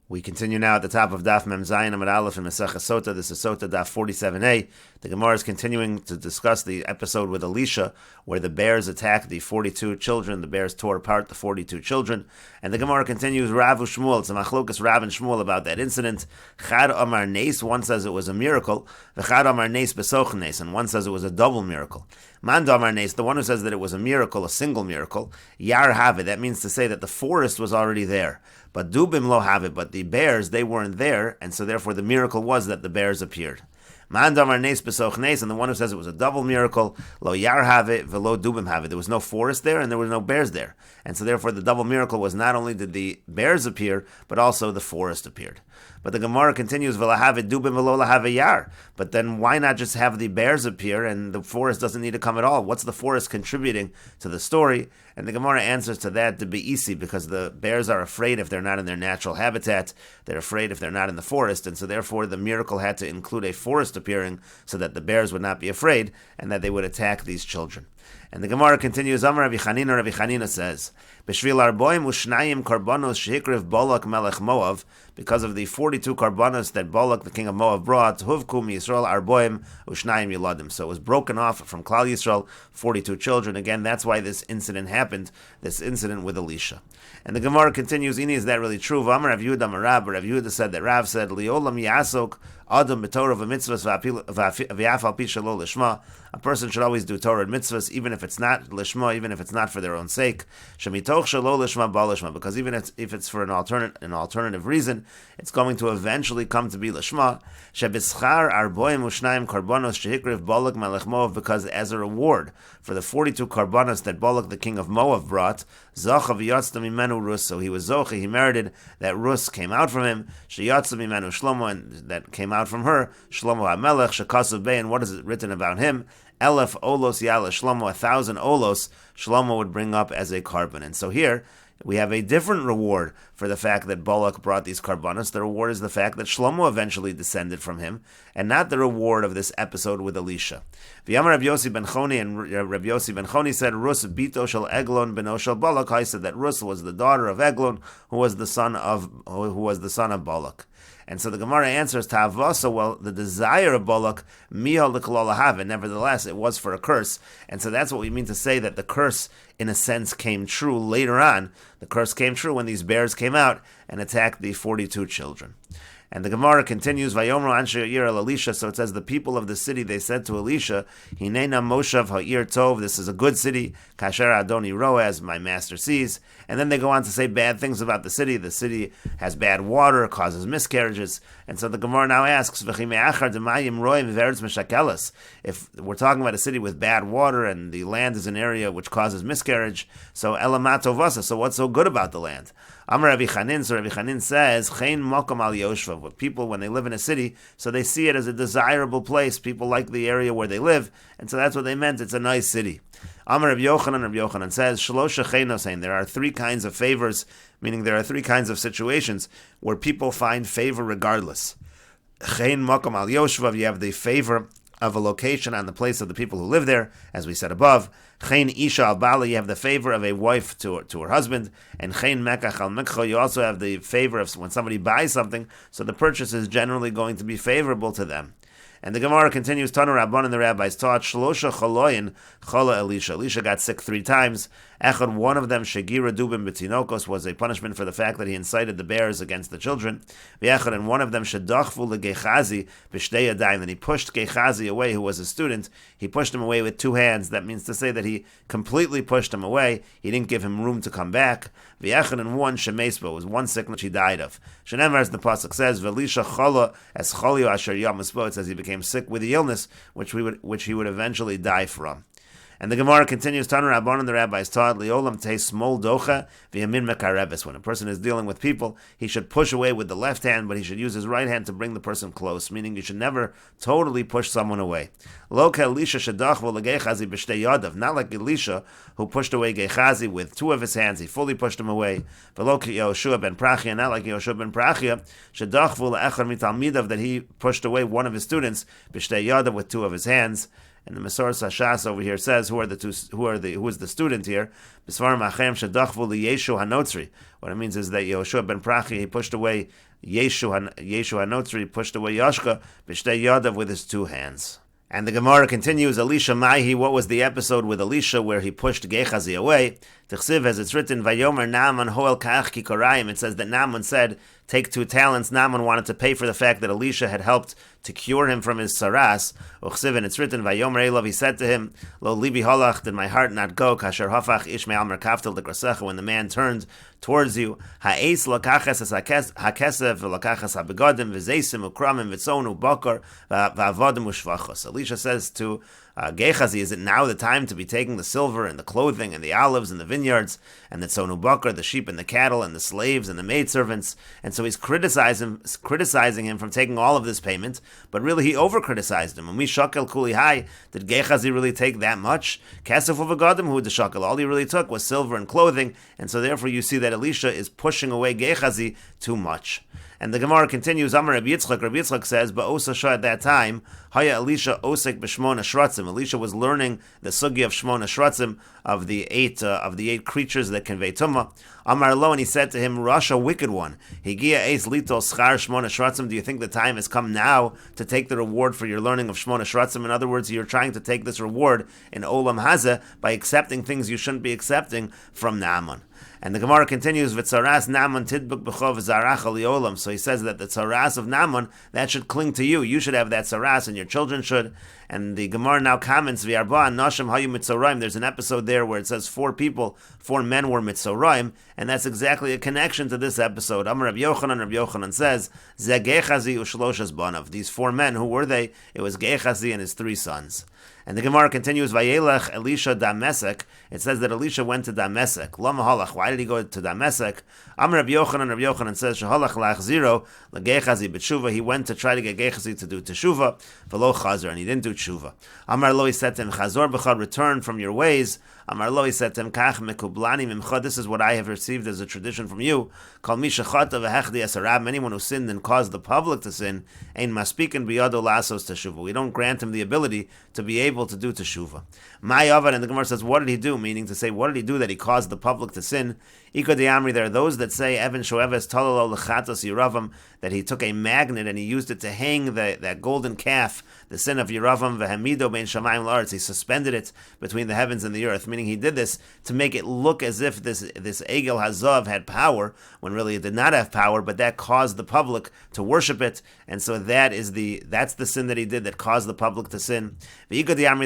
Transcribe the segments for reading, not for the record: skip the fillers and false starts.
We continue now at the top of Daf Mem Zayin Amud Aleph in Meseches Sotah. This is Sotah Daf 47a. The Gemara is continuing to discuss the episode with Elisha, where the bears attacked the 42 children. The bears tore apart the 42 children. And the Gemara continues, Rav Shmuel, it's a machlokas Rav and Shmuel about that incident. Chad Amar Nes, one says it was a miracle. V'chad Amar Nes Besoch Nes, and one says it was a double miracle. Man Amar Nes, the one who says that it was a miracle, a single miracle. Yar have it, that means to say that the forest was already there. But Dubim lo have it, but the bears, they weren't there, and so therefore the miracle was that the bears appeared. Man damar nes besoch nes, and the one who says it was a double miracle, lo yar have it, velo dubim have it. There was no forest there, and there were no bears there. And so therefore the double miracle was not only did the bears appear, but also the forest appeared. But the Gemara continues, velo have it dubim, velo have yar. But then why not just have the bears appear, and the forest doesn't need to come at all? What's the forest contributing to the story? And the Gemara answers to that to be easy, because the bears are afraid if they're not in their natural habitat. They're afraid if they're not in the forest, and so therefore the miracle had to include a forest appearing so that the bears would not be afraid and that they would attack these children. And the Gemara continues, Amar Rabbi Chanina says, B'shvil arboim ushnayim karbanos shehikriv Balak melech Moav, because of the 42 karbanos that Balak, the king of Moab, brought, huvku Yisrael arboim ushnayim yiladim. So it was broken off from Klal Yisrael, 42 children. Again, that's why this incident happened, this incident with Elisha. And the Gemara continues, Ini, is that really true? V'amar Rav Yehuda Marab, Rav Yehuda said that Rav said, Liolam yasok adam b'torah v'mitzvahs v'afal pi shelo lishma. A person should always do Torah and mitzvahs, even if it's not lishma, even if it's not for their own sake. Shemitoch shelo lishma ba lishma, because even if it's for an alternative reason, it's going to eventually come to be lishma. Shebischar arboim ushnayim karbanos shehikriv Balak melech Moav, because as a reward for the 42 karbanos that Balak, the king of Moab, brought, zacha v'yatzta mimenu rus, so he was zochi, he merited that rus came out from him, sheyatzta mimenu shlomo, and that came out from her, Shlomo HaMelech, shekasav bey, and what is it written about him? Elef olos yala Shlomo, 1,000 olos Shlomo would bring up as a carbon. And so here we have a different reward for the fact that Balak brought these karbanos. The reward is the fact that Shlomo eventually descended from him, and not the reward of this episode with Elisha. V'yamar Rabbi Yossi ben Choni, and Rabbi Yossi ben Choni said, Rus bito shel Eglon beno shel Balak. I said that Rus was the daughter of Eglon, who was the son of Balak. And so the Gemara answers, Ta'avasa, well, the desire of Balak, mihal l'kolol have, nevertheless, it was for a curse. And so that's what we mean to say that the curse, in a sense, came true later on. The curse came true when these bears came out and attacked the 42 children. And the Gemara continues, Vayomru anshe ha'ir el Elisha, so it says, the people of the city, they said to Elisha, Hinena moshav ha'ir tov, this is a good city, kasher adoni roeh, as my master sees. And then they go on to say bad things about the city. The city has bad water, causes miscarriages. And so the Gemara now asks, if we're talking about a city with bad water and the land is an area which causes miscarriage, so elamato vasa, so what's so good about the land? Amar Rabbi Chanin, so Rabbi Chanin says, Chein mokom al yoshva, people, when they live in a city, so they see it as a desirable place. People like the area where they live, and so that's what they meant. It's a nice city. Amar Rabbi Yochanan says, Shlosha cheinosein, there are three kinds of favors, meaning there are three kinds of situations where people find favor regardless. Chein mokom al yoshva, you have the favor of a location on the place of the people who live there, as we said above. Chein isha al bala, you have the favor of a wife to her husband, and chein mekach al mekcha, you also have the favor of when somebody buys something, so the purchase is generally going to be favorable to them. And the Gemara continues, Tanu Rabban, and the rabbis taught, Shlosha chaloyin chala Elisha. Elisha got sick 3 times. Echad, one of them, Shegira dubim betinokos, was a punishment for the fact that he incited the bears against the children. V'echad, and one of them, Shedachvu legechazi b'shtei yadayim, and he pushed Gechazi away, who was a student. He pushed him away with 2 hands. That means to say that he completely pushed him away. He didn't give him room to come back. V'echad, and one, Shemesba, was one sickness he died of. Shenemar, as the pasuk says, V'elisha chala as cholio asher yamasbo, it says he became sick with the illness which he would eventually die from. And the Gemara continues, Tanu Rabban, and the rabbis taught, Liolam tei smol docha v'yamin mekarebes. When a person is dealing with people, he should push away with the left hand, but he should use his right hand to bring the person close, meaning you should never totally push someone away. Lo Elisha shedachvu legechazi b'shtei yadav, not like Elisha, who pushed away Gechazi with 2 of his hands, he fully pushed him away. V'lo Yehoshua ben Prachia, not like Yehoshua ben Prachia, shedachvu le'echad mitalmidav, that he pushed away one of his students, b'shtei yadav, with 2 of his hands. And the Mesoras Hashas over here says who is the student here? What it means is that Yehoshua ben Prachi, he pushed away Yeshu Hanotzri, pushed away Yashka b'shtei yadav with his two hands. And the Gemara continues, Elisha Maihi, what was the episode with Elisha where he pushed Gehazi away? Tichsiv, as it's written, Vayomer Naaman hoel ka'ach ki korayim. It says that Naaman said, take 2 talents. Naaman wanted to pay for the fact that Elisha had helped to cure him from his saras. Uchsiv, and it's written, Vayomer Elav, he said to him, Lo libi holach, did my heart not go? Kasher hafach ish me'al merkaftel dekrasecha, when the man turned towards you. Ha'es lakachas es hakesef, lakachas habegodim, v'zeisim, ukramim, v'tzonu, bakar, v'avodim, u'shvachos. Elisha says to Gehazi, is it now the time to be taking the silver and the clothing and the olives and the vineyards and the tzonu bakar, the sheep and the cattle and the slaves and the maidservants? And so he's criticizing him from taking all of this payment, but really he over-criticized him. And we shakel kuli hai, did Gehazi really take that much? Kesef u'vagadim hu d'shakel, all he really took was silver and clothing, and so therefore you see that Elisha is pushing away Gehazi too much. And the Gemara continues, Amar Rabbi Yitzchak says, Ba'osasha at that time, Haya Elisha osek b'shmona shratzim. Elisha was learning the sugi of shmona shratzim, of the eight creatures that convey tumah. Amar lo, and he said to him, Rasha, wicked one, Higia eis lito schar shmona shratzim. Do you think the time has come now to take the reward for your learning of shmona shratzim? In other words, you're trying to take this reward in olam hazeh by accepting things you shouldn't be accepting from Naaman. And the Gemara continues, V'tzaras Naaman tidbuk b'chov zarach aliolam. So he says that the tzaras of Naaman, that should cling to you. You should have that tzaras, and your children should. And the Gemara now comments, V'arba nashim hayu mitzoraim. There's an episode there where it says 4 men were mitzoraim, and that's exactly a connection to this episode. Amar Rabbi Yochanan says, Ze Gehazi u'shloshas banav. These 4 men, who were they? It was Gehazi and his 3 sons. And the Gemara continues, Vayelech Elisha Damesek. It says that Elisha went to Damesek. Lama halach. Why did he go to Damesek? Amar Rabbi Yochanan says, Shehalach lachziro leGehazi b'tshuva. He went to try to get Gehazi to do teshuva, v'lo chazor, and he didn't do teshuva. Amar lo, he said to him, Chazor b'cha, return from your ways. Amar lo, he said to him, Kach mekublani mimcha. This is what I have received as a tradition from you. Kol mi shechata v'hechdi asarab. Anyone who sinned and caused the public to sin, ein maspikin biyado lasos teshuva. We don't grant him the ability to be able to do teshuva. My Avad, and the Gemara says, what did he do? Meaning to say, what did he do that he caused the public to sin? Iko de Amri, there are those that say, Evan shoeves talalo lechatos Yeravam, that he took a magnet and he used it to hang that golden calf, the sin of Yeravam, v'hamido bein shamayim la'aretz. He suspended it between the heavens and the earth, meaning he did this to make it look as if this Egel Hazav had power, when really it did not have power, but that caused the public to worship it, and so that's the sin that he did that caused the public to sin. V'iko de Amri,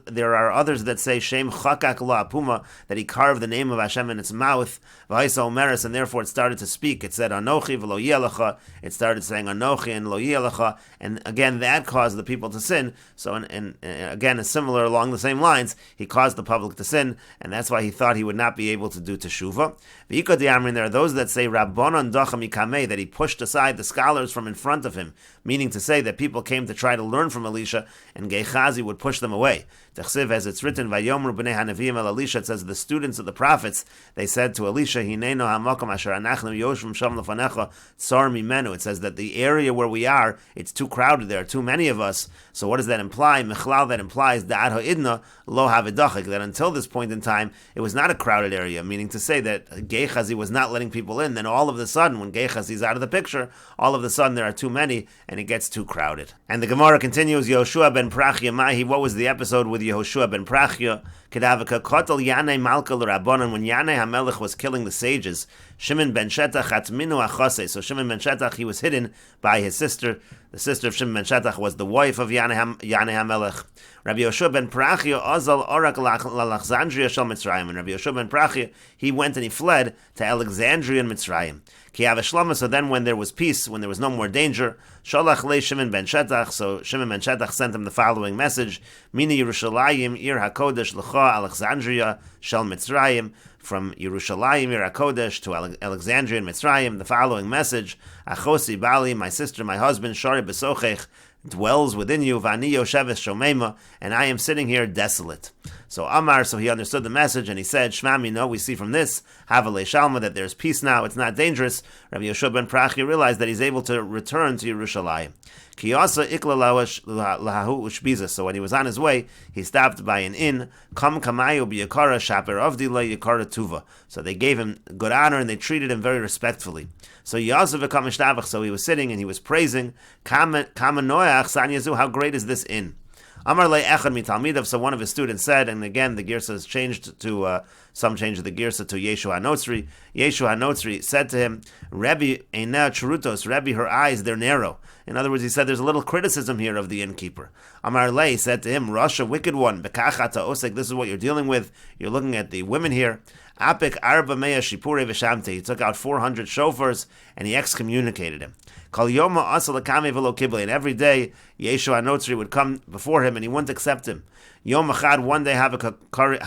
there are others that say, Shem chakak la'apuma, that he carved the name of Hashem in its mouth, v'haisa omeres, and therefore it started to speak. It said, Anochi v'lo yelecha. It started saying Anochi and lo yelecha, and again that caused the people to sin. So, and again, it's similar along the same lines. He caused the public to sin, and that's why he thought he would not be able to do teshuva. V'iko de Amrin, there are those that say Rabbanon dacha mikamei, that he pushed aside the scholars from in front of him, meaning to say that people came to try to learn from Elisha, and Gehazi would push them away. Techsiv, as it's written, Vayomru b'nei hanavim el Elisha, it says the students of the prophets, they said to Elisha, Hineino hamakom asher anachnu yoshvim sham lefanecha tsar mimenu. It says that the area where we are, it's too crowded, there are too many of us. So what does that imply? Mechlal, that implies da'ad ha'idna lo havidachik, that until this point in time, it was not a crowded area, meaning to say that Gehazi was not letting people in. Then all of a sudden, when Gehazi is out of the picture, all of a sudden there are too many, and it gets too crowded. And the Gemara continues, Yehoshua ben Prachia Mahi, what was the episode with Yehoshua ben Prachia? Kedavaka kotel Yanei Malka l'Rabbanan, when Yanei HaMelech was killing the sages, Shimon ben Shetach atminu achase. So Shimon ben Shetach, he was hidden by his sister. The sister of Shimon ben Shetach was the wife of Yanei HaMelech. Rabbi Yehoshua ben Prachia azal orak l'Alexandria shel Mitzrayim. And Rabbi Yehoshua ben Prachia, he went and he fled to Alexandria and Mitzrayim. So then when there was peace, when there was no more danger, Sholach le Shimon ben Shetach, so Shimon ben Shetach sent him the following message, Mini Yerushalayim, Ir HaKodesh, L'cha Alexandria, Shel Mitzrayim, from Yerushalayim, Ir HaKodesh, to Alexandria and Mitzrayim, the following message, Achosi Bali, my sister, my husband, Shari Besochech, dwells within you, Vani Yosheves Shomema, and I am sitting here desolate. So Amar, so he understood the message, and he said, Shmami, no, we see from this, Havale Shalma, that there's peace now, it's not dangerous. Rabbi Yehoshua ben Prachi realized that he's able to return to Yerushalayim. Kiyasa ikla lahu ushbiza. So when he was on his way, he stopped by an inn. Kam kamayu biyakara shaper avdila yakara tuva. So they gave him good honor and they treated him very respectfully. So Yasav v'kamishtabach. So he was sitting and he was praising. Kama noach san yazu. How great is this inn? Amar le echad mitalmidav. So one of his students said, and again the girsa has changed to some change of the girsa to Yeshu HaNotzri. Yeshu HaNotzri said to him, Rebbe eina churutos. Rebbe, her eyes, they're narrow. In other words, he said there's a little criticism here of the innkeeper. Amar le said to him, Rasha, wicked one, bekachata osek. This is what you're dealing with. You're looking at the women here. Apik arba meya shipure v'shamte. He took out 400 shofars and he excommunicated him. Kol yoma asal akame v'lo kibli. And every day Yeshu HaNotzri would come before him and he wouldn't accept him. Yom Echad, one day have a kari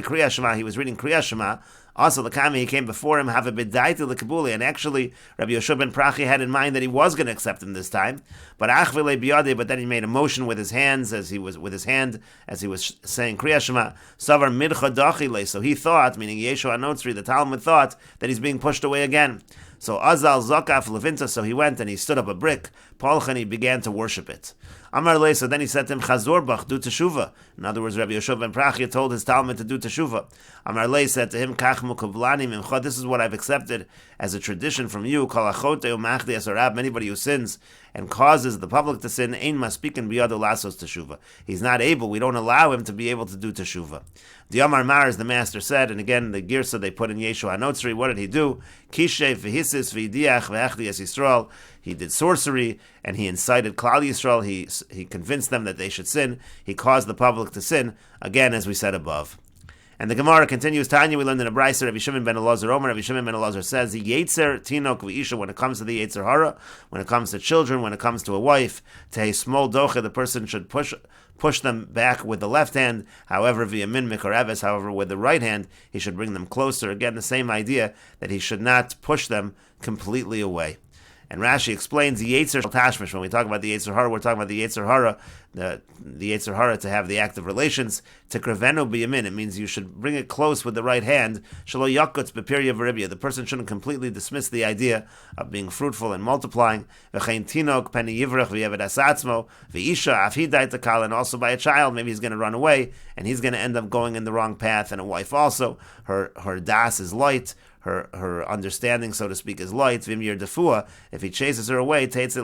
Kriya Shema. He was reading Kriya Shema. Also, Lakami, he came before him, have a bidaiti l'kabuli, and actually, Rabbi Yehoshua ben Prachi had in mind that he was going to accept him this time. But achvile biyade, but then he made a motion with his hands as he was saying Kriya Shema. Savar midcha dachile. So he thought, meaning Yeshu HaNotzri, the Talmud thought that he's being pushed away again. So Azal Zakaf Levinta, so he went and he stood up a brick, Palchan, he began to worship it. Amar Le, so then he said to him, Chazor Bach, do teshuva. In other words, Rabbi Yehoshua ben Prachi told his Talmud to do teshuva. Amar Le said to him, Kach mukavlani mimcha, this is what I've accepted as a tradition from you, Kol achote umachdi asarab, anybody who sins and causes the public to sin, ein maspikin biyado lasos teshuva. He's not able, we don't allow him to be able to do teshuva. The Amar Mar, as the master said, and again the girsa they put in Yeshu HaNotzri, what did he do? Kishev v'hisis v'yidiach v'echdi es Yisrael. He did sorcery and he incited Klal Yisrael. He convinced them that they should sin. He caused the public to sin, again as we said above. And the Gemara continues, Tanya, we learned in a brayser, Rabbi Shimon ben Elazar Omer, Rabbi Shimon ben Elazar says, the Yetzer Tinok v'isha, when it comes to the Yetzer Hara, when it comes to children, when it comes to a wife, to a small docha, the person should push them back with the left hand, however, via min mikoreves, however, with the right hand, he should bring them closer. Again, the same idea, that he should not push them completely away. And Rashi explains the Yetzer Tashmish. When we talk about the Yetzer Hara, we're talking about the Yetzer Hara, the Yetzer Hara to have the act of relations. To krevenu biyamin, it means you should bring it close with the right hand. Shelo yakutz bepirya v'ribya. The person shouldn't completely dismiss the idea of being fruitful and multiplying. V'chein tinok peni yivrach v'yevet asatzmo v'isha afhidai takal. And also by a child, maybe he's going to run away and he's going to end up going in the wrong path. And a wife also, her das is light. Her understanding, so to speak, is light. Vimir defua. If he chases her away, she's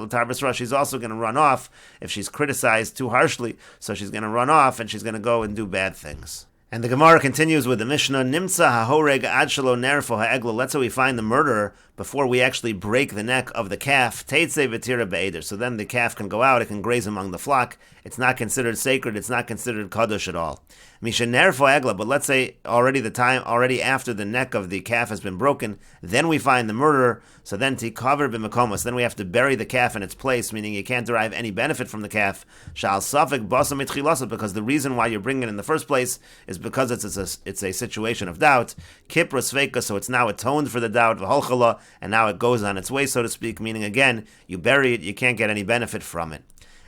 also going to run off if she's criticized too harshly. So she's going to run off and she's going to go and do bad things. And the Gemara continues with the Mishnah, Nimtza hahoreg ad shelo nerfo ha'eglo. Let's say we find the murderer before we actually break the neck of the calf. Teitze v'tira be'eder. So then the calf can go out, it can graze among the flock. It's not considered sacred, it's not considered kadosh at all. Misha nerfo egla, but let's say already after the neck of the calf has been broken, then we find the murderer. So then tikaver b'makomos, then we have to bury the calf in its place, meaning you can't derive any benefit from the calf. Shal safek basam itchilasa, because the reason why you're bringing it in the first place is because it's a situation of doubt. Kipra sveika, so it's now atoned for the doubt. V'holchala, and now it goes on its way, so to speak, meaning again, you bury it, you can't get any benefit from it.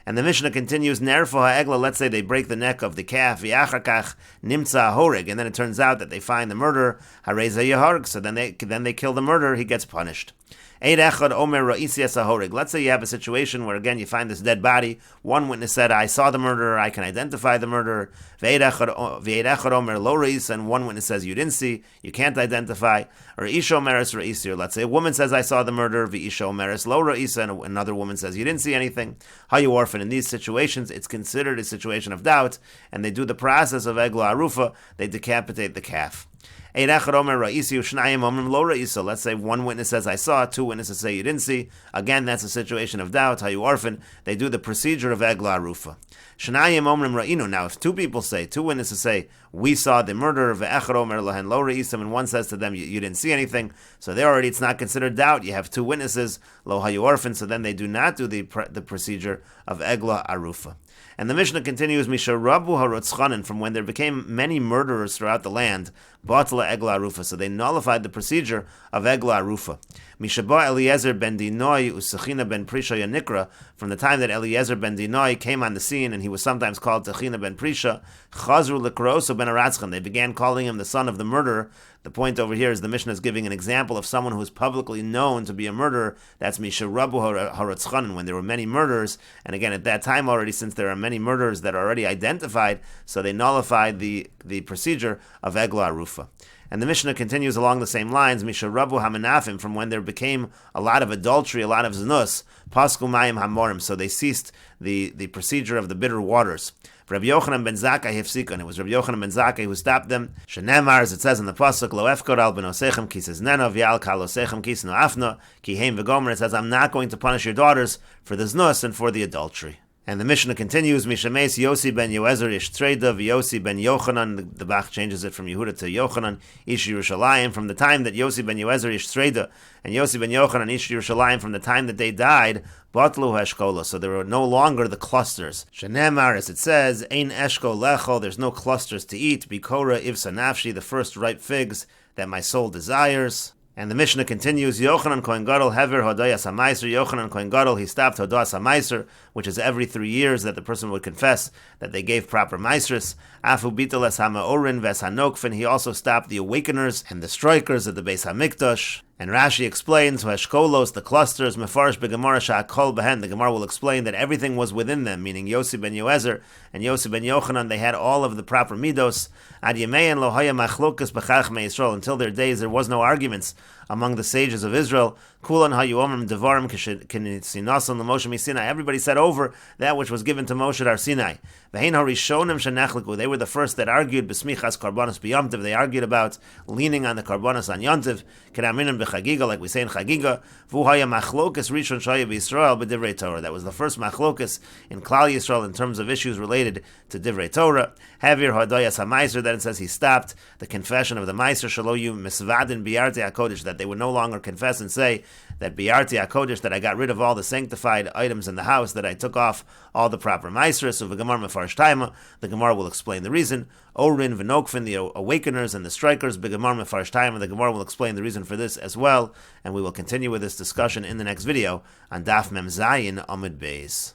And the Mishnah continues, Nerfo ha'egla, let's say they break the neck of the calf, v'achakach nimtza horig, and then it turns out that they find the murderer, hareza yaharg, so then they kill the murderer, he gets punished. Let's say you have a situation where, again, you find this dead body. One witness said, I saw the murderer, I can identify the murderer. And one witness says, you didn't see, you can't identify. Or let's say a woman says, I saw the murderer, and another woman says, you didn't see anything. Hayu orphan. In these situations, it's considered a situation of doubt, and they do the process of egla arufa, they decapitate the calf. Let's say one witness says, I saw, two witnesses say, you didn't see. Again, that's a situation of doubt. Hayu orphan. They do the procedure of egla arufa. Now, if two witnesses say, we saw the murder of and one says to them, you didn't see anything, so it's not considered doubt. You have two witnesses, lo hayu orphan, so then they do not do the procedure of egla arufa. And the Mishnah continues, Misha Rabu Harotzchanan, from when there became many murderers throughout the land, Batla Egla Arufa. So they nullified the procedure of Egla Arufa. Mishaba Eliezer ben Dinoi Usachina ben Prisha Yanikra, from the time that Eliezer ben Dinoi came on the scene, and he was sometimes called Techina ben Prisha, Chazru Likroso ben Aratzchan. They began calling him the son of the murderer. The point over here is the Mishnah is giving an example of someone who is publicly known to be a murderer. That's Misharabu Haratzchanan, when there were many murders. And again, at that time already, since there are many murders that are already identified, so they nullified the procedure of Egla Arufa. And the Mishnah continues along the same lines, Misharabu Hamanafim, from when there became a lot of adultery, a lot of znus, Pasku Mayim Hamorim, so they ceased the procedure of the bitter waters. Rabbi Yochanan ben Zakkai hefsika, and it was Rabbi Yochanan ben Zakkai who stopped them. Shenemar, as it says in the pasuk, Lo efkor al benosechem ki seznena v'al kalosechem ki sno afna ki heim v'gomer. It says, I'm not going to punish your daughters for the znus and for the adultery. And the Mishnah continues, Mishames Yosi ben Yoezer ish Treda v'Yosi ben Yochanan. The Bach changes it from Yehuda to Yochanan ish Yerushalayim. From the time that Yosi ben Yoezer ish Treda and Yosi ben Yochanan ish Yerushalayim, from the time that they died, Batlu heshkola. So there were no longer the clusters. Shenemar, as it says, Ein eshko lecho. There's no clusters to eat. Bikora ivsa nafshi, the first ripe figs that my soul desires. And the Mishnah continues, Yochanan Kohen Gadol Hever Hodayas HaMaiser. Yochanan Kohen Gadol, he stopped Hodayas HaMaiser, which is every 3 years that the person would confess that they gave proper Maisris. Afu Biteles HaMa'orin Ves HaNokfen. He also stopped the awakeners and the strikers at the Beis HaMikdash. And Rashi explains, Heshkolos, the clusters, Mefarish Begemara Sha'akol Behen. The Gemara will explain that everything was within them, meaning Yosi ben Yoezer and Yosi ben Yochanan, they had all of the proper midos. Ad Yemein Lo Haya Machlokas B'Chachmei Yisrael. Until their days, there was no arguments among the sages of Israel. Kulan Hayuomim Devarim Kinisinasan L'Moshe Misinai. Everybody said over that which was given to Moshe at Har Sinai. V'hein harishonim shenechliku. They were the first that argued b'smichas karbonos b'yomtiv. They argued about leaning on the karbonos on yomtiv. Kedaminim b'chagiga, like we say in chagiga. V'uhaya machlokas rishon shaya b'Yisrael b'divrei Torah. That was the first machlokas in Klal Yisrael in terms of issues related to divrei Torah. Havir hadayas hamaiser. Then it says he stopped the confession of the meiser shaloyu misvadin biarti hakodesh, that they would no longer confess and say that biarti hakodesh, that I got rid of all the sanctified items in the house, that I took off all the proper meisers. So v'gemar mefarish taima, the Gemara will explain the reason. Orin v'nokfin, the awakeners and the strikers, b'gemar mefarish taima, the Gemara will explain the reason for this as well. And we will continue with this discussion in the next video on Daf Mem Zayin Amud Beis.